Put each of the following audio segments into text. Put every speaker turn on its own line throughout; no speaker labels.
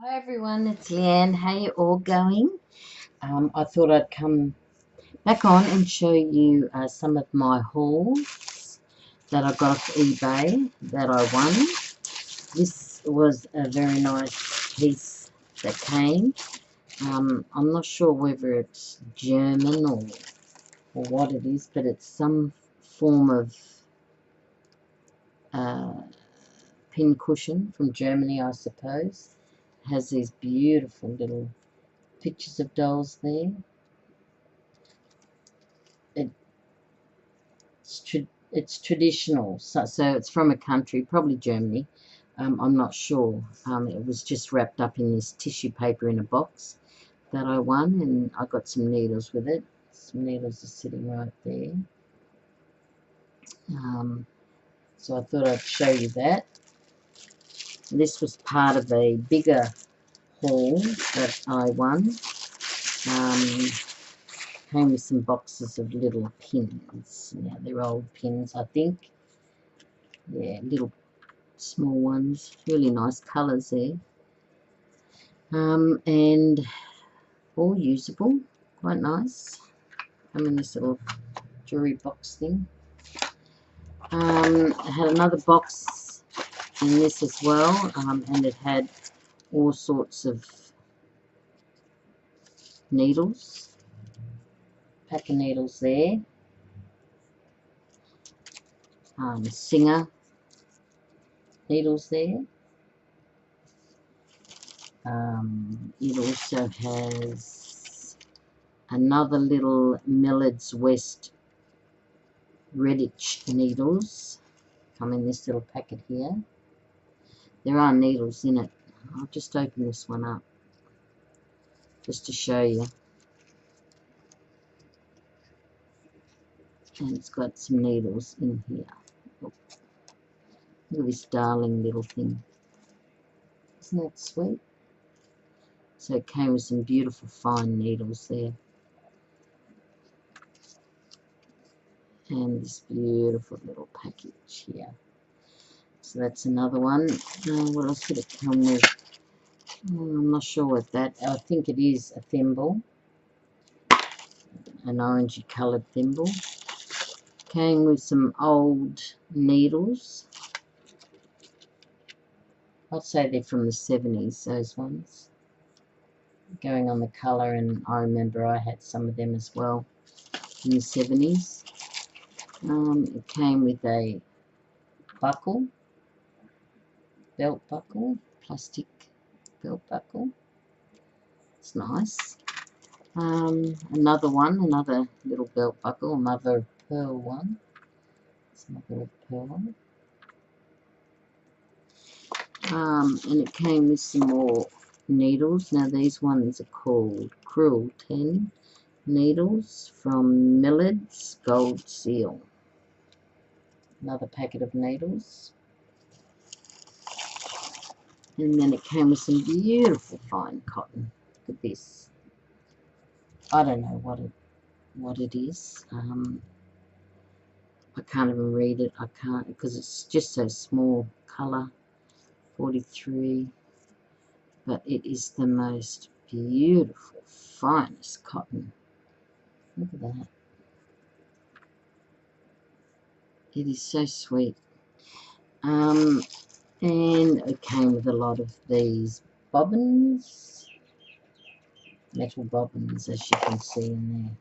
Hi everyone, it's Leanne. How you all going? I thought I'd come back on and show you some of my hauls that I got off eBay that I won. This was a very nice piece that came. I'm not sure whether it's German or what it is, but it's some form of pin cushion from Germany, I suppose. It has these beautiful little pictures of dolls there. It's traditional, so it's from a country, probably Germany. I'm not sure. It was just wrapped up in this tissue paper in a box that I won, and I got some needles with it. Some needles are sitting right there. So I thought I'd show you that. This was part of a bigger haul that I won. Came with some boxes of little pins. Now they're old pins, I think. Yeah, little small ones. Really nice colours there. And all usable. Quite nice. I'm in this little jewellery box thing. I had another box in this as well, and it had all sorts of needles. Pack of needles there. Singer needles there. It also has another little Millard's West Redditch needles. Come in this little packet here. There are needles in it. I'll just open this one up just to show you. And it's got some needles in here. Look at this darling little thing. Isn't that sweet? So it came with some beautiful fine needles there. And this beautiful little package here. So that's another one. What else did it come with? I'm not sure what that. I think it is a thimble. An orangey coloured thimble. Came with some old needles. I'd say they're from the 70s, those ones. Going on the colour, and I remember I had some of them as well in the 70s. It came with a buckle, belt buckle, plastic belt buckle. It's nice. Another one, another little belt buckle, another pearl one. It's another pearl. And it came with some more needles. Now these ones are called Cruel 10 needles from Millard's Gold Seal. Another packet of needles. And then it came with some beautiful fine cotton. Look at this. I don't know what it is. I can't even read it. I can't, because it's just so small. Colour 43. But it is the most beautiful, finest cotton. Look at that. It is so sweet. And it came with a lot of these bobbins, metal bobbins, as you can see in there.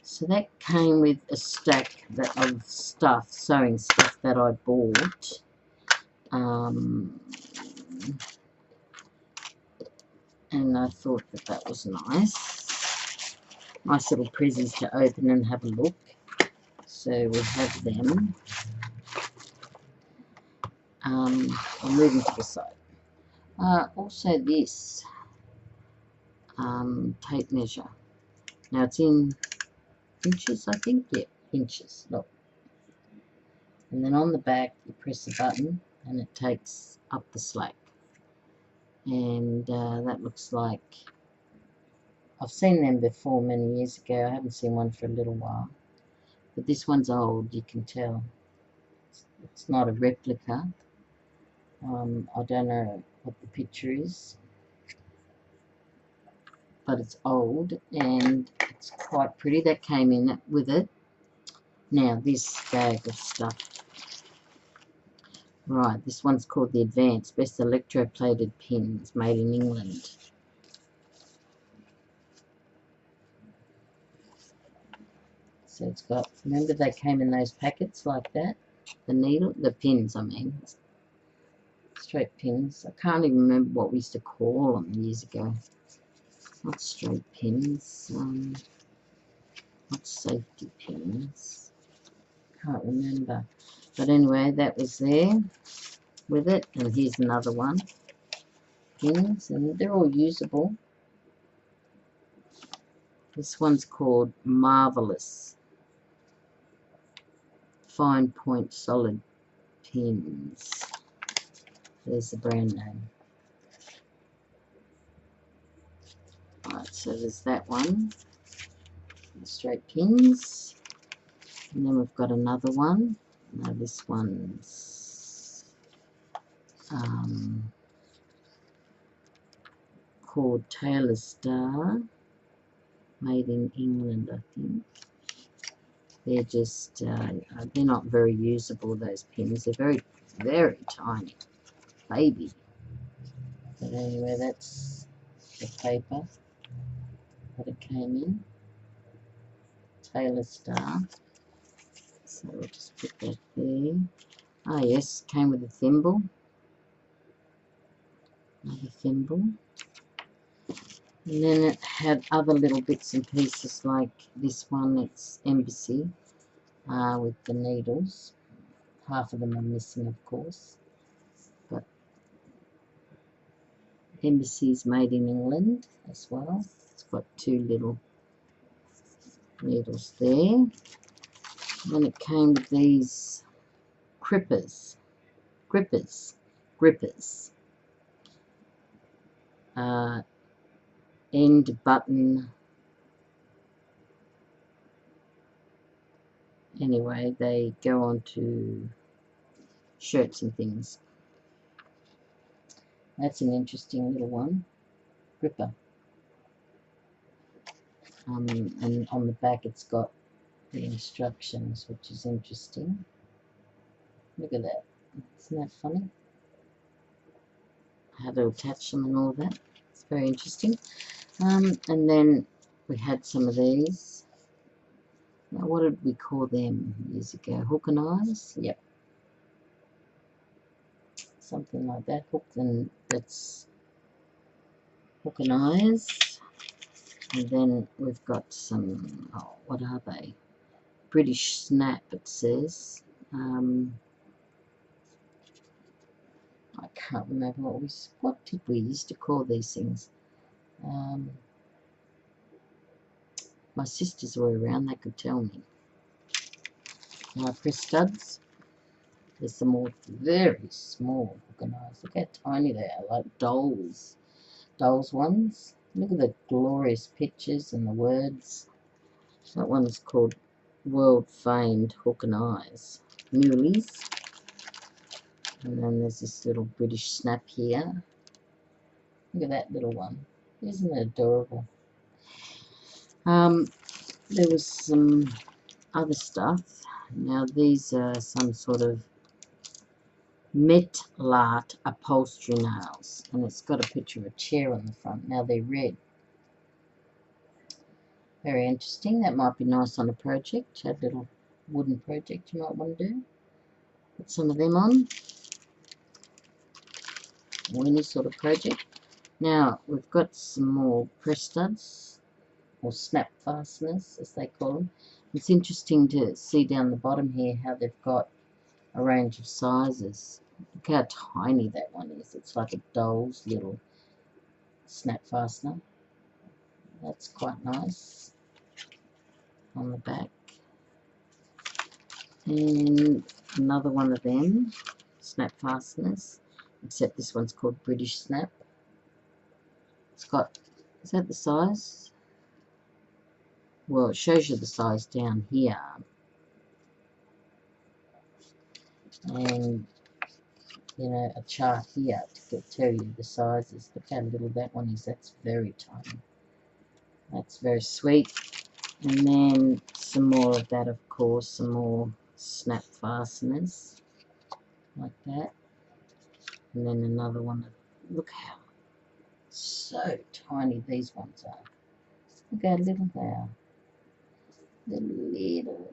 So that came with a stack of stuff, sewing stuff that I bought. And I thought that was nice. Nice little presents to open and have a look. So we have them. I'm moving to the side. Also this tape measure. Now it's in inches, I think. Yeah, inches. Look. And then on the back you press the button and it takes up the slack. And that looks like, I've seen them before many years ago. I haven't seen one for a little while. But this one's old, you can tell. It's not a replica. I don't know what the picture is, but it's old and it's quite pretty. That came in with it. Now this bag of stuff. Right, this one's called the Advanced Best Electroplated Pins, made in England. So it's got, remember they came in those packets like that? The needle, the pins I mean. Straight pins. I can't even remember what we used to call them years ago. Not straight pins. Not safety pins. Can't remember. But anyway, that was there with it. And here's another one. Pins, and they're all usable. This one's called Marvelous Fine Point Solid Pins. There's the brand name. Right, so there's that one. Straight pins. And then we've got another one. Now this one's called Taylor Star, made in England, I think. They're just, they're not very usable, those pins. They're very, very tiny. Baby. But anyway, that's the paper that it came in. Taylor Star. So we'll just put that there. Ah yes, came with a thimble. Another thimble. And then it had other little bits and pieces like this one. It's Embassy with the needles. Half of them are missing, of course. But Embassy's made in England as well. It's got two little needles there. Then it came with these grippers. End button. Anyway, they go on to shirts and things. That's an interesting little one. Gripper. And on the back it's got the instructions, which is interesting. Look at that. Isn't that funny? How to attach them and all that. It's very interesting. And then we had some of these. Now, what did we call them years ago? Hook and eyes? Yep. Something like that. That's hook and eyes. And then we've got some, oh, what are they? British Snap, it says. I can't remember what did we used to call these things. My sisters were around, they could tell me. My press studs. There's some more very small organised. Look how tiny they are, like dolls. Dolls ones. Look at the glorious pictures and the words. That one's called World Famed Hook and Eyes. Muleys. And then there's this little British Snap here. Look at that little one. Isn't it adorable? There was some other stuff. Now these are some sort of Metlart upholstery nails, and it's got a picture of a chair on the front. Now they're red. Very interesting. That might be nice on a project. A little wooden project you might want to do. Put some of them on, or any sort of project. Now we've got some more press studs, or snap fasteners as they call them. It's interesting to see down the bottom here how they've got a range of sizes. Look how tiny that one is. It's like a doll's little snap fastener. That's quite nice on the back. And another one of them snap fasteners, except this one's called British Snap. It's got, is that the size? Well, it shows you the size down here. And you know, a chart here to tell you the sizes. Look how little that one is. That's very tiny. That's very sweet. And then some more of that, of course, some more snap fasteners like that. And then another one. Look how so tiny these ones are. Look how little they are. They're little.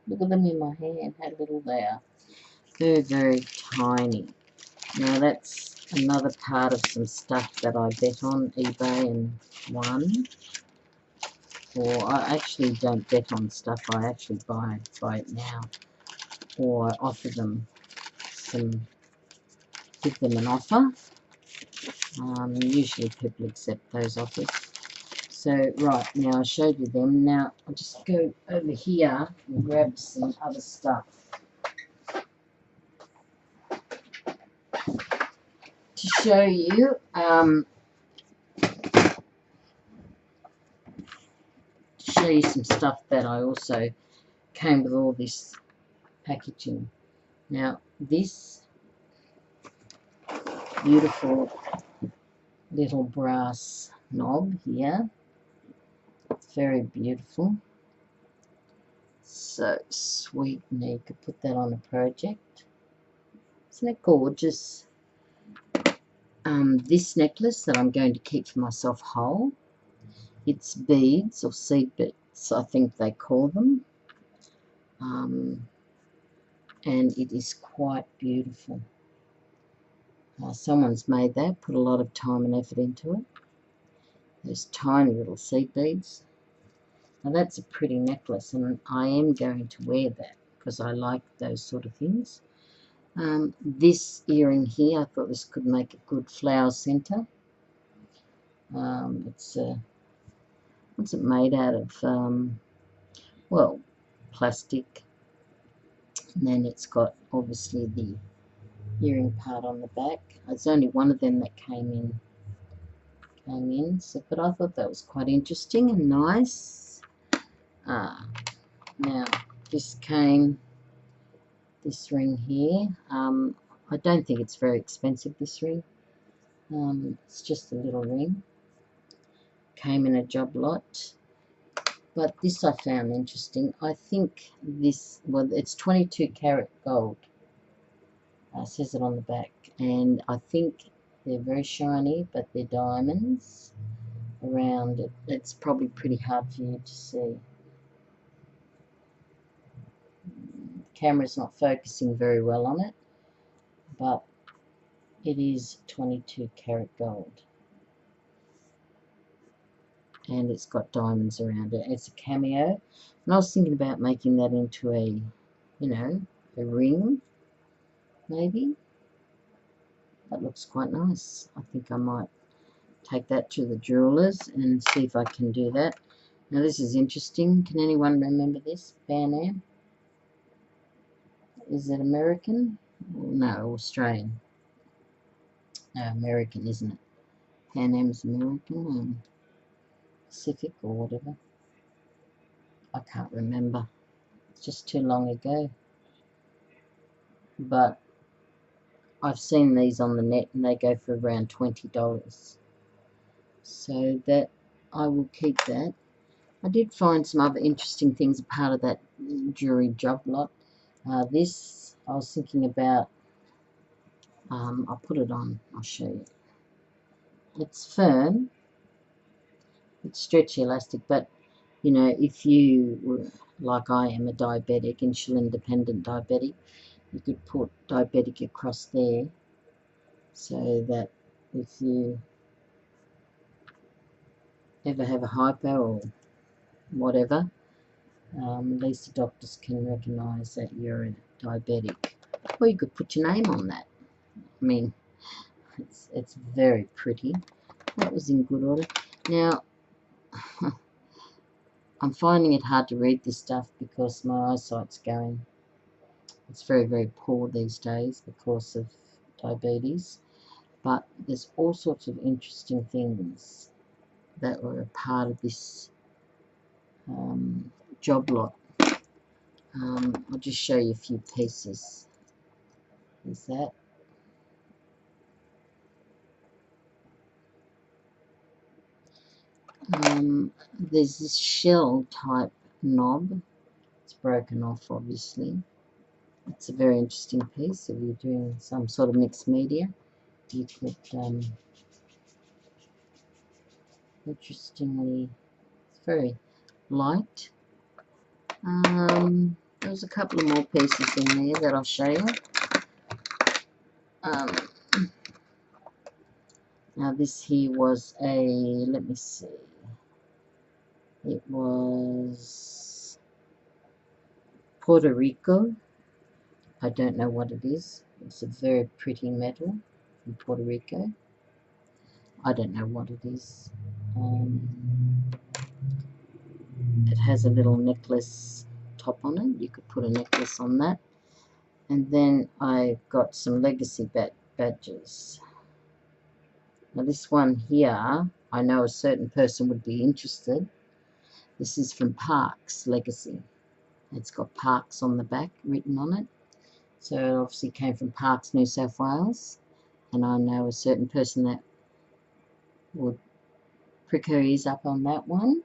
Look at them in my hand, how little they are. Very, very tiny. Now that's another part of some stuff that I bet on eBay and won. Or I actually don't bet on stuff, I actually buy it now. Or I offer them give them an offer. Usually people accept those offers. So, right, now I showed you them. Now I'll just go over here and grab some other stuff to show you. Some stuff that I also came with all this packaging. Now, this beautiful little brass knob here, it's very beautiful. So sweet, and you could put that on a project. Isn't it gorgeous? This necklace that I'm going to keep for myself whole, it's beads or seed beads, I think they call them. And it is quite beautiful. Someone's made that, put a lot of time and effort into it. Those tiny little seed beads. Now that's a pretty necklace, and I am going to wear that because I like those sort of things. This earring here, I thought this could make a good flower center. It's what's it made out of? Well, plastic. And then it's got obviously the earring part on the back. There's only one of them that came in. So, but I thought that was quite interesting and nice. Now this ring here. I don't think it's very expensive, this ring. It's just a little ring. Came in a job lot. But this I found interesting. I think this, well, it's 22 karat gold. Says it on the back. And I think they're very shiny, but they're diamonds around it. It's probably pretty hard for you to see. The camera's not focusing very well on it, but it is 22 karat gold. And it's got diamonds around it. It's a cameo. And I was thinking about making that into a, you know, a ring, maybe. That looks quite nice. I think I might take that to the jewelers and see if I can do that. Now this is interesting. Can anyone remember this? Pan Am? Is it American? No, Australian. No, American, isn't it? Pan Am's American. Pacific or whatever. I can't remember. It's just too long ago. But I've seen these on the net and they go for around $20. So that I will keep that. I did find some other interesting things a part of that jewelry job lot. This I was thinking about. I'll put it on. I'll show you. It's firm. It's stretchy elastic, but you know, if you were like I am, a diabetic, insulin dependent diabetic, you could put diabetic across there, so that if you ever have a hypo or whatever, at least the doctors can recognise that you're a diabetic. Or you could put your name on that. I mean, it's very pretty. That was in good order. Now, I'm finding it hard to read this stuff because my eyesight's going. It's very, very poor these days because of diabetes. But there's all sorts of interesting things that were a part of this job lot. I'll just show you a few pieces. There's that. There's this shell type knob. It's broken off, obviously. It's a very interesting piece. If you're doing some sort of mixed media, you could, interestingly, it's very light. There's a couple of more pieces in there that I'll show you. Now this here was a, let me see, it was Puerto Rico. I don't know what it is. It's a very pretty metal from Puerto Rico. I don't know what it is. It has a little necklace top on it. You could put a necklace on that. And then I got some legacy badges. Now this one here, I know a certain person would be interested. This is from Parks Legacy. It's got Parks on the back written on it. So it obviously came from Parks, New South Wales. And I know a certain person that would prick her ears up on that one.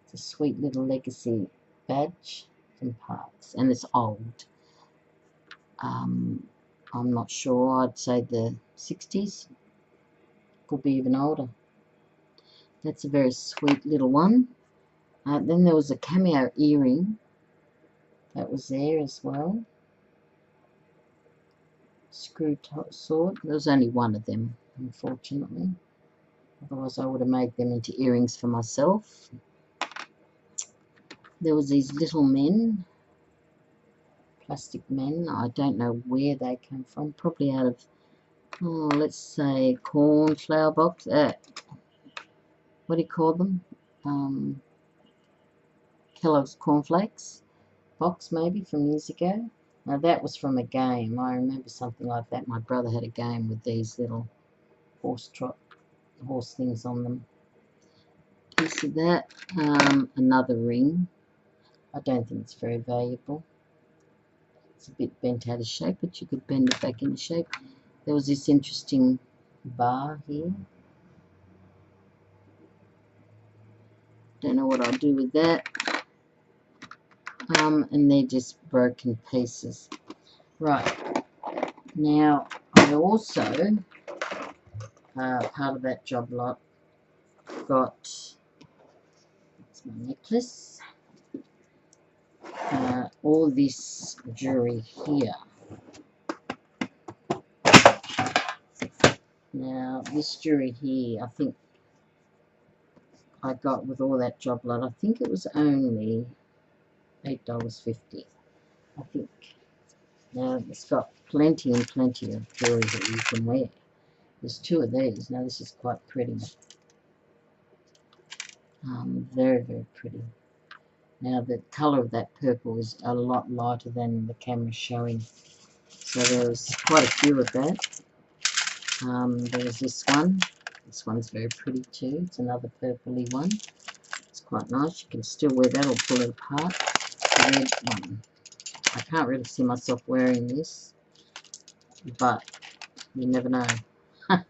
It's a sweet little legacy badge from Parks. And it's old. I'm not sure. I'd say the 60s. Could be even older. That's a very sweet little one. Then there was a cameo earring that was there as well. Screw sword. There was only one of them, unfortunately. Otherwise I would have made them into earrings for myself. There was these little men, plastic men. I don't know where they came from. Probably out of, oh, let's say cornflower box. What do you call them? Kellogg's cornflakes box, maybe from years ago. Now that was from a game. I remember something like that. My brother had a game with these little horse things on them. Piece of that. Another ring. I don't think it's very valuable. It's a bit bent out of shape, but you could bend it back into shape. There was this interesting bar here. Don't know what I'll do with that. And they're just broken pieces. Right. Now, I also, part of that job lot, got, that's my necklace, all this jewellery here. Now, this jewellery here, I think I got with all that job lot, I think it was only $8.50, I think. Now, it's got plenty and plenty of jewellery that you can wear. There's two of these. Now, this is quite pretty. Very, very pretty. Now, the colour of that purple is a lot lighter than the camera's showing. So there's quite a few of that. There's this one. This one's very pretty too. It's another purpley one. It's quite nice. You can still wear that or pull it apart. The red one. I can't really see myself wearing this, but you never know. But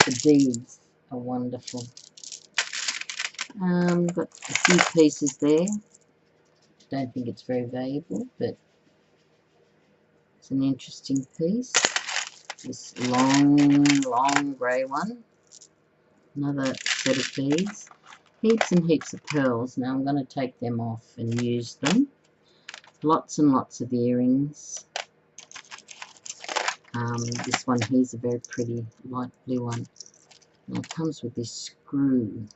the beads are wonderful. Got a few pieces there. Don't think it's very valuable, but it's an interesting piece. This long grey one. Another set of beads. Heaps and heaps of pearls. Now I'm going to take them off and use them. Lots and lots of earrings. This one here's a very pretty light blue one. And it comes with this screw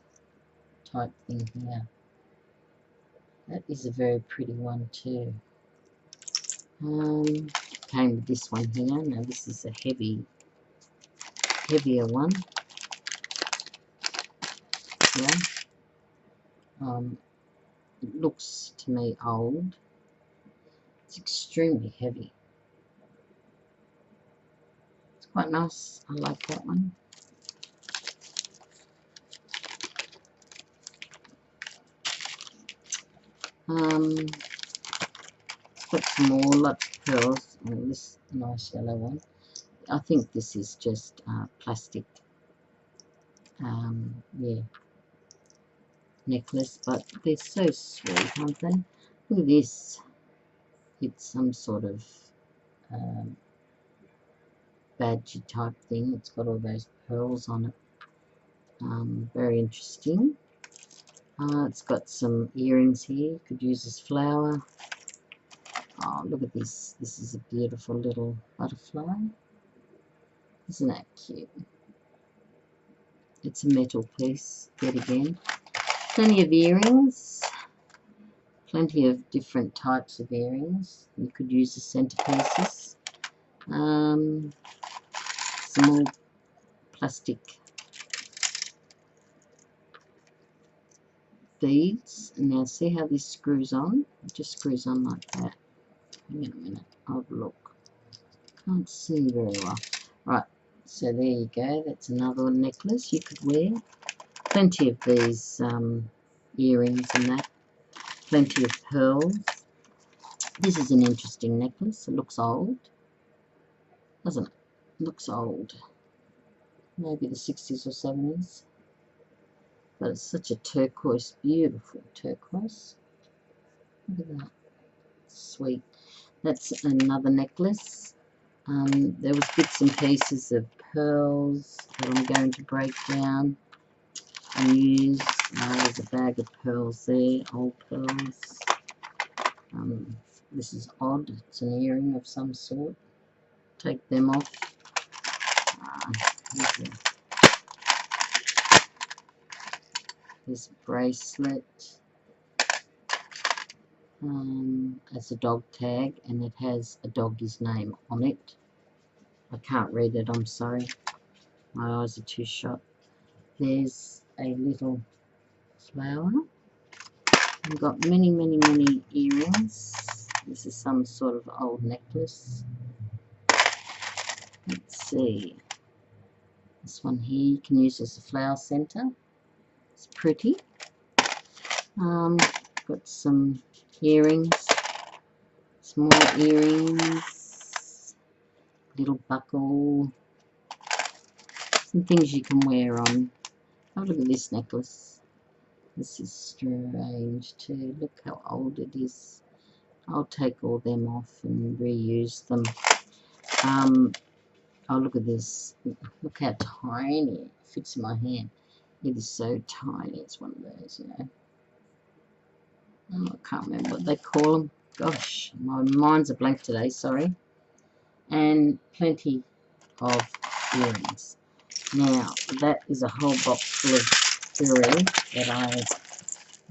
type thing here. That is a very pretty one too. Came with this one here. Now this is a heavier one. Yeah. It looks to me old. It's extremely heavy. It's quite nice. I like that one. Got some more, lots of pearls. Oh, this nice yellow one. I think this is just plastic. Yeah, necklace, but they're so sweet, aren't they? Look at this. It's some sort of badgy type thing. It's got all those pearls on it. Very interesting. It's got some earrings here. You could use as flower. Oh, look at this. This is a beautiful little butterfly. Isn't that cute? It's a metal piece, yet again. Plenty of earrings. Plenty of different types of earrings. You could use as centerpieces. Some more plastic beads. And now see how this screws on? It just screws on like that. Hang on a minute. I'll have a look. Can't see very well. Right. So there you go. That's another necklace you could wear. Plenty of these earrings and that. Plenty of pearls. This is an interesting necklace. It looks old, doesn't it? It looks old. Maybe the 60s or 70s. But it's such a turquoise, beautiful turquoise. Look at that. Sweet. That's another necklace. There was bits and pieces of pearls that I'm going to break down and use. There's a bag of pearls there, old pearls. This is odd. It's an earring of some sort. Take them off. This bracelet. It's a dog tag, and it has a doggy's name on it. I can't read it, I'm sorry. My eyes are too shut. There's a little flower. I've got many, many, many earrings. This is some sort of old necklace. Let's see. This one here you can use as a flower center. It's pretty. Got some earrings. Small earrings. Little buckle. Some things you can wear on. Oh, look at this necklace. This is strange too. Look how old it is. I'll take all them off and reuse them. Oh, look at this. Look how tiny it fits in my hand. It is so tiny. It's one of those, you know. Oh, I can't remember what they call them. Gosh, my mind's a blank today, sorry. And plenty of earrings. Now, that is a whole box full of jewellery that I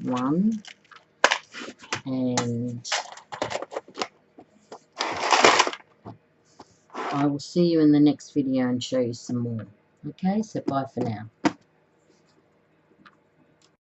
won. And I will see you in the next video and show you some more. Okay, so bye for now.